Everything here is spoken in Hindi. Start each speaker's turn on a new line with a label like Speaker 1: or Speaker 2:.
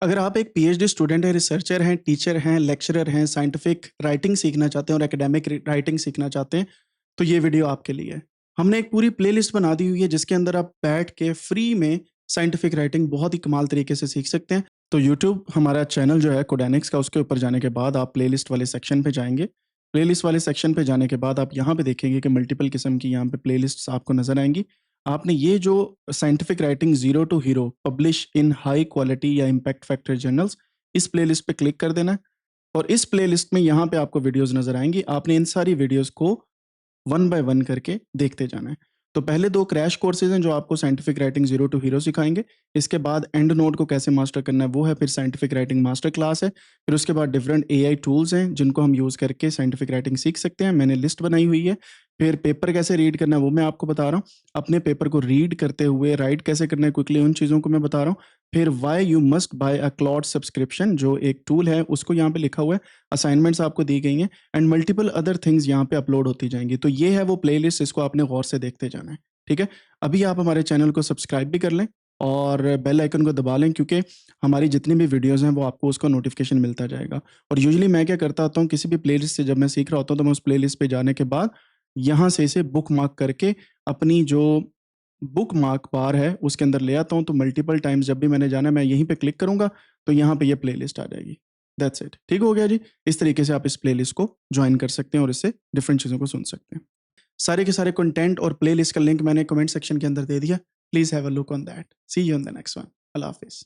Speaker 1: अगर आप एक पीएचडी स्टूडेंट हैं, रिसर्चर हैं, टीचर हैं, लेक्चरर हैं, साइंटिफिक राइटिंग सीखना चाहते हैं और एकेडमिक राइटिंग सीखना चाहते हैं, तो ये वीडियो आपके लिए है। हमने एक पूरी प्लेलिस्ट बना दी हुई है जिसके अंदर आप बैठ के फ्री में साइंटिफिक राइटिंग बहुत ही कमाल तरीके से सीख सकते हैं। तो यूट्यूब हमारा चैनल जो है कोडैनिक्स का, उसके ऊपर जाने के बाद आप प्लेलिस्ट वाले सेक्शन पे जाएँगे। प्लेलिस्ट वाले सेक्शन पे जाने के बाद आप यहाँ पे देखेंगे कि मल्टीपल किस्म की यहाँ पे प्लेलिस्ट्स आपको नज़र आएँगी। आपने ये जो scientific writing zero to hero publish in high quality या इम्पैक्ट फैक्टर जर्नल्स, इस प्लेलिस्ट पे क्लिक कर देना है और इस प्लेलिस्ट में यहाँ पे आपको वीडियोज़ नज़र आएँगी। आपने इन सारी वीडियोज़ को वन बाय वन करके देखते जाना है। तो पहले 2 क्रैश कोर्सेज़ हैं जो आपको scientific writing zero to hero सिखाएँगे। इसके बाद एंड नोट को कैसे मास्टर करना है वो है, फिर साइंटिफिक राइटिंग मास्टर क्लास है। फिर उसके बाद डिफरेंट एआई टूल्स हैं जिनको हम यूज़ करके साइंटिफिक राइटिंग सीख सकते हैं। मैंने लिस्ट बनाई हुई है। फिर पेपर कैसे रीड करना है वो मैं आपको बता रहा हूँ। अपने पेपर को रीड करते हुए राइट कैसे करना है क्विकली, उन चीज़ों को मैं बता रहा हूँ। फिर why you must buy a Claude subscription जो एक टूल है उसको यहाँ पे लिखा हुआ है। असाइनमेंट्स आपको दी गई हैं एंड मल्टीपल अदर थिंग्स यहाँ पे अपलोड होती जाएँगी। तो ये है वो प्लेलिस्ट, इसको आपने गौर से देखते जाना है, ठीक है? अभी आप हमारे चैनल को सब्सक्राइब भी कर लें और बेल आइकन को दबा लें क्योंकि हमारी जितनी भी वीडियोज़ हैं वो आपको उसका नोटिफ़िकेशन मिलता जाएगा। और यूजुअली मैं क्या करता होता हूँ, किसी भी प्लेलिस्ट से जब मैं सीख रहा होता हूँ तो मैं उस प्लेलिस्ट पे जाने के बाद यहाँ से इसे बुकमार्क करके अपनी जो बुकमार्क बार है उसके अंदर ले आता हूँ। तो मल्टीपल टाइम्स जब भी मैंने जाना है मैं यहीं पे क्लिक करूँगा तो यहाँ पे ये प्लेलिस्ट आ जाएगी। That's it. ठीक हो गया जी? इस तरीके से आप इस प्लेलिस्ट को जॉइन कर सकते हैं और इससे डिफरेंट चीज़ों को सुन सकते हैं। सारे के सारे कंटेंट और प्लेलिस्ट का लिंक मैंने कमेंट सेक्शन के अंदर दे दिया। Please have a look on that. See you in the next one. अल्लाह हाफ़िज़।